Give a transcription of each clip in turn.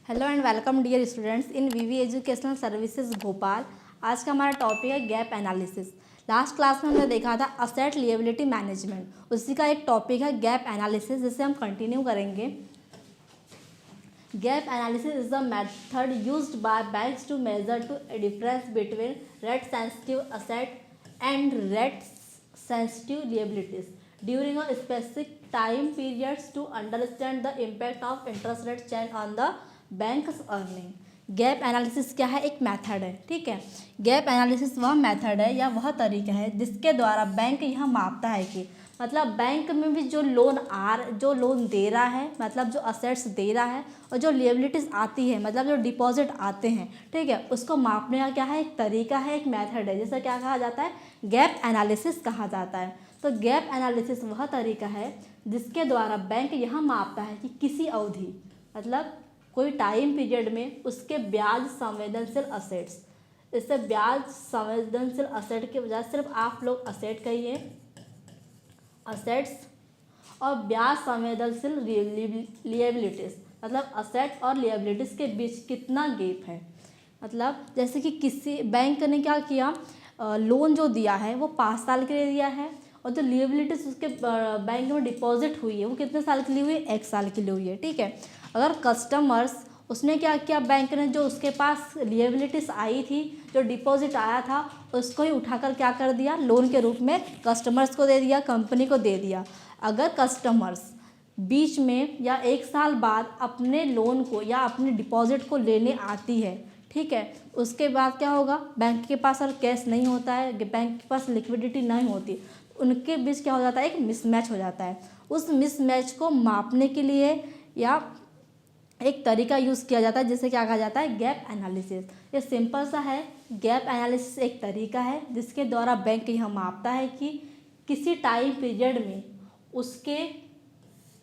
Hello and welcome dear students in VV educational services Bhopal. आज का हमारा टॉपिक है गैप एनालिसिस। लास्ट क्लास में हमने देखा था असेट लिएबिलिटी मैनेजमेंट, उसी का एक टॉपिक है गैप एनालिसिस, जिसे हम कंटिन्यू करेंगे। Gap analysis is the method used by banks to measure to difference between rate sensitive asset and rate sensitive liabilities during a specific time periods to understand the impact of interest rate change on the bank's earning। Gap analysis क्या है? एक method है, ठीक है। Gap analysis वह method है या वह तरीका है जिसके द्वारा बैंक यह मापता है कि मतलब बैंक में भी जो लोन दे रहा है, मतलब जो असेट्स दे रहा है, और जो लिएबिलिटीज आती है, मतलब जो डिपॉजिट आते हैं, ठीक है, उसको मापने का क्या है? एक तरीका है, एक मेथड है, जिसे क्या कहा जाता है? गैप एनालिसिस कहा जाता है। तो गैप एनालिसिस वह तरीका है जिसके द्वारा बैंक यह मापता है कि किसी अवधि, मतलब कोई टाइम पीरियड में उसके ब्याज संवेदनशील असेट्स, इससे ब्याज संवेदनशील असेट के बजाय सिर्फ आप लोग असेट कहिए, असेट्स, और ब्याज संवेदनशील लिएबिलिटीज, मतलब असेट और लिएबिलिटीज के बीच कितना गैप है। मतलब जैसे कि किसी बैंक ने क्या किया, लोन जो दिया है वो 5 साल के लिए दिया है, और जो लिएबिलिटीज उसके बैंक में डिपॉजिट हुई है वो कितने साल के लिए हुई है? 1 साल के लिए हुई है, ठीक है। अगर कस्टमर्स, उसने क्या किया, बैंक ने जो उसके पास लिएबिलिटीज आई थी, जो डिपॉजिट आया था, उसको ही उठाकर क्या कर दिया? लोन के रूप में कस्टमर्स को दे दिया, कंपनी को दे दिया। अगर कस्टमर्स बीच में या 1 साल बाद अपने लोन को या अपने डिपॉजिट को लेने आती है, ठीक है, उसके बाद क्या होगा? बैंक के पास और कैश नहीं होता है, बैंक के पास लिक्विडिटी नहीं होती, उनके बीच क्या हो जाता है? एक मिसमैच हो जाता है। उस मिसमैच को मापने के लिए या एक तरीका यूज़ किया जाता है जिसे क्या कहा जाता है? Gap analysis. ये सिंपल सा है। गैप एनालिसिस एक तरीका है जिसके द्वारा बैंक यह मापता है कि किसी टाइम पीरियड में उसके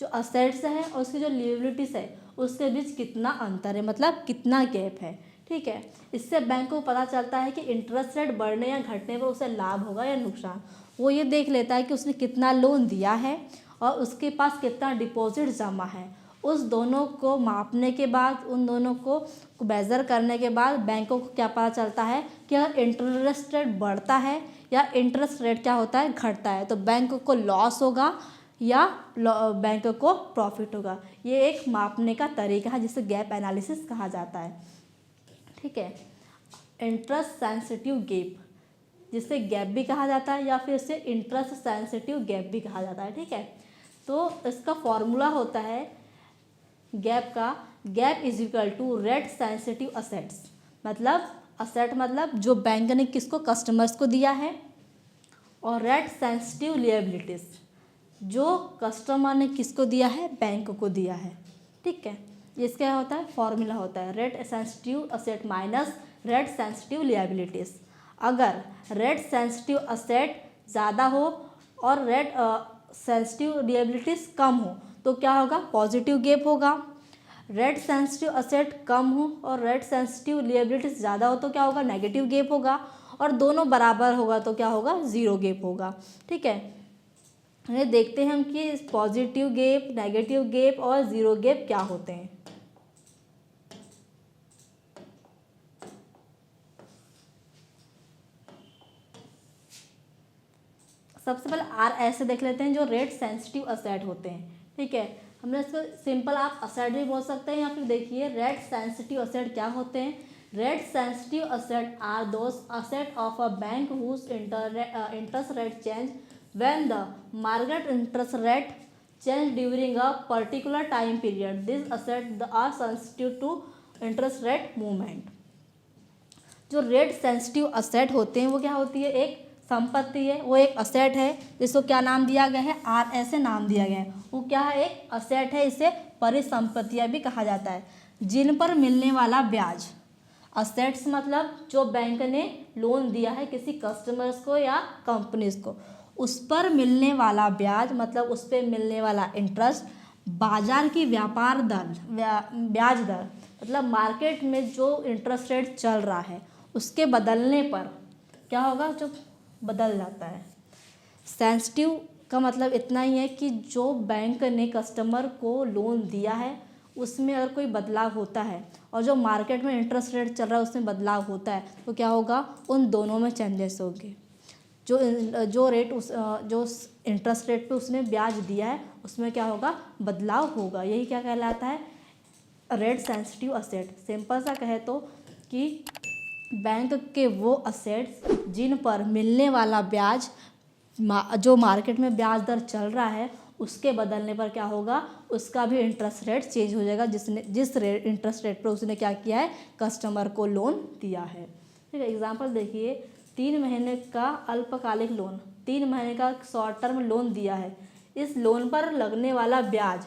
जो असेट्स है और उसकी जो लिएबिलिटीज है उसके बीच कितना अंतर है, मतलब कितना गैप है, ठीक है। इससे बैंक को पता चलता है कि इंटरेस्ट रेट बढ़ने या घटने पर उसे लाभ होगा या नुकसान। वो ये देख लेता है कि उसने कितना लोन दिया है और उसके पास कितना डिपॉजिट जमा है। उस दोनों को मापने के बाद, उन दोनों को मेजर करने के बाद बैंकों को क्या पता चलता है कि अगर इंटरेस्ट रेट बढ़ता है या इंटरेस्ट रेट क्या होता है? घटता है, तो बैंक को लॉस होगा या बैंक को प्रॉफिट होगा। ये एक मापने का तरीका है जिसे गैप एनालिसिस कहा जाता है, ठीक है। इंटरेस्ट सेंसिटिव गैप, जिसे गैप भी कहा जाता है या फिर इसे इंटरेस्ट सेंसिटिव गैप भी कहा जाता है, ठीक है। तो इसका फॉर्मूला होता है गैप का, gap is equal to rate sensitive assets, मतलब असेट मतलब जो बैंक ने किसको? कस्टमर्स को दिया है, और रेट सेंसिटिव लिएबिलिटीज जो कस्टमर ने किसको दिया है? बैंक को दिया है, ठीक है। इसका क्या होता है? फॉर्मूला होता है rate sensitive asset minus rate sensitive liabilities. अगर रेट सेंसिटिव असेट ज़्यादा हो और रेट सेंसिटिव लिएबिलिटीज कम हो तो क्या होगा? पॉजिटिव गैप होगा। रेट सेंसिटिव असेट कम हो और रेट सेंसिटिव लिएबिलिटीज ज़्यादा हो तो क्या होगा? नेगेटिव गैप होगा। और दोनों बराबर होगा तो क्या होगा? ज़ीरो गैप होगा, ठीक है। ये देखते हैं हम कि पॉजिटिव गैप, नेगेटिव गैप और ज़ीरो गैप क्या होते हैं। सबसे पहले आर ऐसे देख लेते हैं, जो रेट सेंसिटिव असेट होते हैं, ठीक है। हमने इसको सिंपल आप असेट भी बोल सकते हैं, या फिर देखिए रेट सेंसिटिव असेट क्या होते हैं। Rate sensitive asset are those asset of a bank whose interest rate change when the market interest rate change during a particular time period. This asset are sensitive to interest rate movement. जो rate sensitive asset होते हैं वो क्या होती है? एक संपत्ति है, वो एक असेट है जिसको क्या नाम दिया गया है? आर ऐसे नाम दिया गया है। वो क्या है? एक असेट है, इसे परिसंपत्तियां भी कहा जाता है, जिन पर मिलने वाला ब्याज। असेट्स मतलब जो बैंक ने लोन दिया है किसी कस्टमर्स को या कंपनीज को, उस पर मिलने वाला ब्याज, मतलब उस पर मिलने वाला इंटरेस्ट, बाजार की व्यापार दर, ब्याज दर, मतलब मार्केट में जो इंटरेस्ट रेट चल रहा है उसके बदलने पर क्या होगा? जो बदल जाता है। सेंसिटिव का मतलब इतना ही है कि जो बैंक ने कस्टमर को लोन दिया है उसमें अगर कोई बदलाव होता है और जो मार्केट में इंटरेस्ट रेट चल रहा है उसमें बदलाव होता है तो क्या होगा, उन दोनों में चेंजेस होंगे। जो रेट जो इंटरेस्ट रेट पे उसने ब्याज दिया है उसमें क्या होगा, बदलाव होगा। यही क्या कहलाता है, रेट सेंसिटिव असेट। सिंपल सा कहे तो कि बैंक के वो असेट्स जिन पर मिलने वाला ब्याज जो मार्केट में ब्याज दर चल रहा है उसके बदलने पर क्या होगा, उसका भी इंटरेस्ट रेट चेंज हो जाएगा, जिस इंटरेस्ट रेट पर उसने क्या किया है, कस्टमर को लोन दिया है। ठीक है, एग्जांपल देखिए, 3 महीने का अल्पकालिक लोन, 3 महीने का शॉर्ट टर्म लोन दिया है। इस लोन पर लगने वाला ब्याज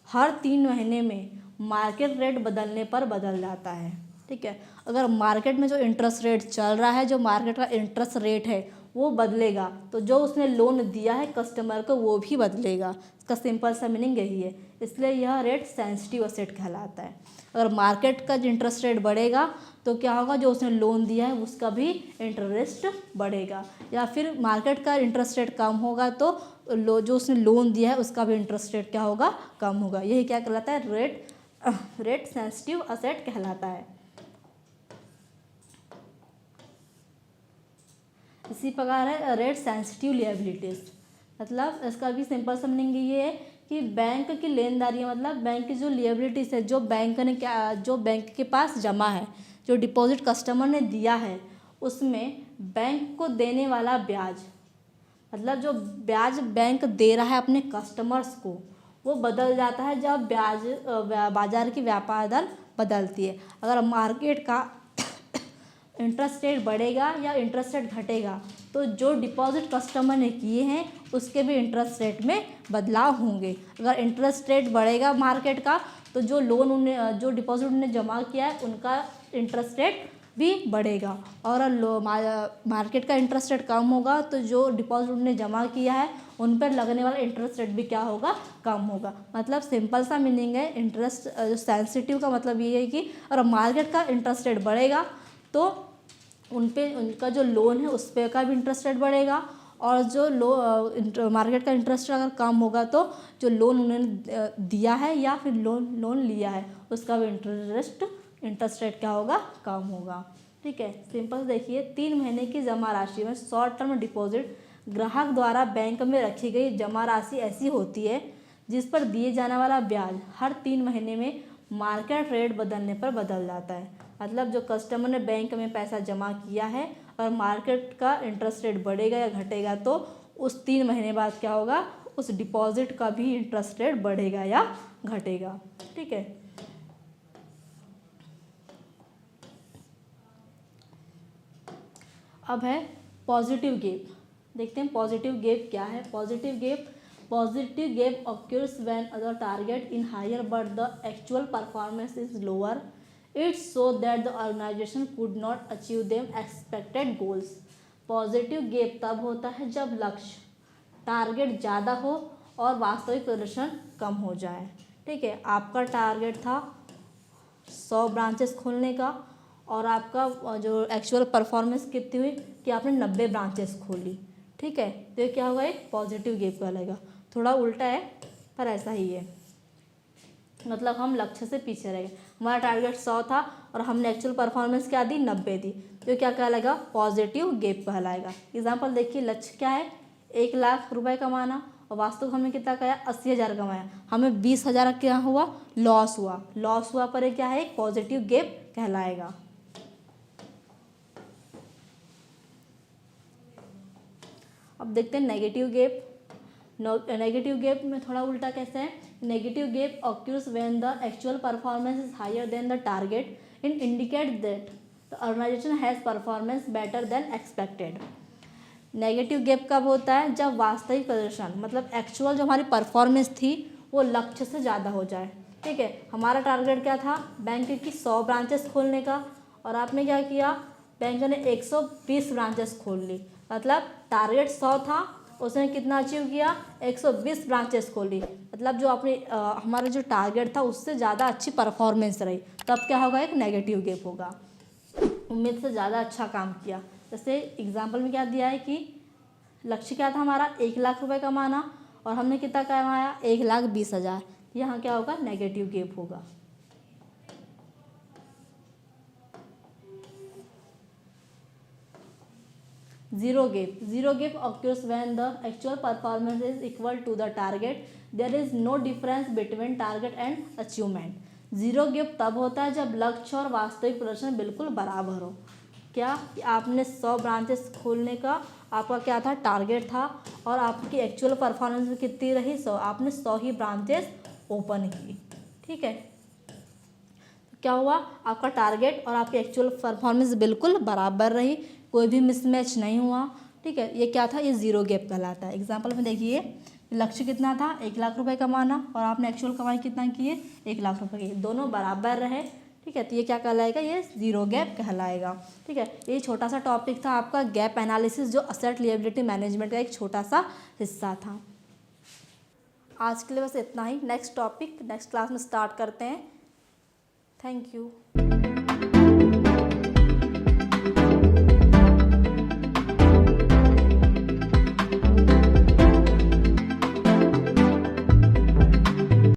हर 3 महीने में मार्केट रेट बदलने पर बदल जाता है। ठीक है, अगर मार्केट में जो इंटरेस्ट रेट चल रहा है, जो मार्केट का इंटरेस्ट रेट है वो बदलेगा तो जो उसने लोन दिया है कस्टमर को वो भी बदलेगा। इसका सिंपल सा मीनिंग यही है, इसलिए यह रेट सेंसिटिव असेट कहलाता है। अगर मार्केट का इंटरेस्ट रेट बढ़ेगा तो क्या होगा, जो उसने लोन दिया है उसका भी इंटरेस्ट बढ़ेगा, या फिर मार्केट का इंटरेस्ट रेट कम होगा तो जो उसने लोन दिया है उसका भी इंटरेस्ट रेट क्या होगा, कम होगा। यही क्या कहलाता है, रेट सेंसिटिव असेट कहलाता है। इसी प्रकार है रेट सेंसिटिव लिएबिलिटीज़, मतलब इसका भी सिंपल सा मीनिंग ये है कि बैंक की लेनदारियाँ, मतलब बैंक की जो लिएबिलिटीज़ है, जो बैंक के पास जमा है, जो डिपॉजिट कस्टमर ने दिया है उसमें बैंक को देने वाला ब्याज, मतलब जो ब्याज बैंक दे रहा है अपने कस्टमर्स को वो बदल जाता है जब बाजार की व्यापार दर बदलती है। अगर मार्केट का इंटरेस्ट रेट बढ़ेगा या इंटरेस्ट रेट घटेगा तो जो डिपॉजिट कस्टमर ने किए हैं उसके भी इंटरेस्ट रेट में बदलाव होंगे। अगर इंटरेस्ट रेट बढ़ेगा मार्केट का तो जो डिपॉजिट उन्होंने जमा किया है उनका इंटरेस्ट रेट भी बढ़ेगा, और मार्केट का इंटरेस्ट रेट कम होगा तो जो डिपॉजिट उन्होंने जमा किया है उन पर लगने वाला इंटरेस्ट रेट भी क्या होगा, कम होगा। मतलब सिंपल सा मीनिंग है इंटरेस्ट सेंसिटिव का मतलब ये है कि अगर मार्केट का इंटरेस्ट रेट बढ़ेगा तो उनका जो लोन है उस पर का भी इंटरेस्ट रेट बढ़ेगा, और जो मार्केट का इंटरेस्ट अगर कम होगा तो जो लोन उन्होंने दिया है या फिर लोन लिया है उसका भी इंटरेस्ट रेट क्या होगा, कम होगा। ठीक है, सिंपल देखिए, 3 महीने की जमा राशि में शॉर्ट टर्म डिपॉजिट ग्राहक द्वारा बैंक में रखी गई जमा राशि ऐसी होती है जिस पर दिए जाने वाला ब्याज हर 3 महीने में मार्केट रेट बदलने पर बदल जाता है। मतलब जो कस्टमर ने बैंक में पैसा जमा किया है और मार्केट का इंटरेस्ट रेट बढ़ेगा या घटेगा तो उस 3 महीने बाद क्या होगा, उस डिपॉजिट का भी इंटरेस्ट रेट बढ़ेगा या घटेगा। ठीक है, अब है पॉजिटिव गैप। देखते हैं पॉजिटिव गैप क्या है। Positive gap occurs when the target in higher but the actual performance is lower. It shows that the organization could not achieve them expected goals. Positive gap तब होता है जब लक्ष्य target ज़्यादा हो और वास्तविक प्रदर्शन कम हो जाए। ठीक है, आपका टारगेट था 100 ब्रांचेस खोलने का और आपका जो एक्चुअल परफॉर्मेंस कितनी हुई कि आपने 90 ब्रांचेस खोली। ठीक है, तो ये क्या होगा, एक पॉजिटिव गैप कहलाएगा। थोड़ा उल्टा है पर ऐसा ही है, मतलब हम लक्ष्य से पीछे रह गए। हमारा टारगेट 100 था और हमने एक्चुअल परफॉर्मेंस क्या दी, 90 दी, तो क्या कहलाएगा, पॉजिटिव गैप कहलाएगा। एग्जाम्पल देखिए, लक्ष्य क्या है, 1 लाख रुपए कमाना और वास्तव हमने कितना कमाया, 80,000 कमाया, हमें 20,000 क्या हुआ, लॉस हुआ पर ये क्या है, एक पॉजिटिव गैप कहलाएगा। अब देखते हैं नेगेटिव गैप। नेगेटिव गैप में थोड़ा उल्टा कैसे है, negative gap occurs when the actual performance is higher than the target and indicate that the organization has performance better than expected. Negative gap कब होता है, जब वास्तविक प्रदर्शन मतलब एक्चुअल जो हमारी परफॉर्मेंस थी वो लक्ष्य से ज़्यादा हो जाए। ठीक है, हमारा टारगेट क्या था, बैंक की 100 ब्रांचेस खोलने का, और आपने क्या किया, बैंक ने 120 ब्रांचेस खोल ली। मतलब टारगेट 100 था, उसने कितना अचीव किया, 120 ब्रांचेस खोली। मतलब जो अपनी हमारा जो टारगेट था उससे ज़्यादा अच्छी परफॉर्मेंस रही, तब क्या होगा, एक नेगेटिव गैप होगा। उम्मीद से ज़्यादा अच्छा काम किया। जैसे एग्जाम्पल में क्या दिया है कि लक्ष्य क्या था हमारा, 1 लाख रुपए कमाना और हमने कितना कमाया, 1,20,000, यहाँ क्या होगा, नेगेटिव गैप होगा। Zero gap occurs when the actual performance is equal to the target. There is no difference between target and achievement. Zero gap तब होता है जब लक्ष्य और वास्तविक प्रदर्शन बिल्कुल बराबर हो। क्या कि आपने 100 ब्रांचेस खोलने का आपका क्या था, टारगेट था, और आपकी एक्चुअल परफॉर्मेंस कितनी रही, 100। आपने 100 ही ब्रांचेस ओपन की, ठीक है। क्या हुआ, आपका टारगेट और आपकी एक्चुअल परफॉर्मेंस बिल्कुल बराबर रही, कोई भी मिसमैच नहीं हुआ, ठीक है। ये क्या था, ये जीरो गैप कहलाता है। एग्जांपल में देखिए, लक्ष्य कितना था, 1 लाख रुपए कमाना, और आपने एक्चुअल कमाई कितना की है, 1 लाख रुपए की, दोनों बराबर रहे, ठीक है। तो ये क्या कहलाएगा, ये जीरो गैप कहलाएगा, ठीक है। ये छोटा सा टॉपिक था आपका गैप एनालिसिस, जो असेट लिएबिलिटी मैनेजमेंट का एक छोटा सा हिस्सा था। आज के लिए बस इतना ही। नेक्स्ट टॉपिक नेक्स्ट क्लास में स्टार्ट करते हैं। Thank you.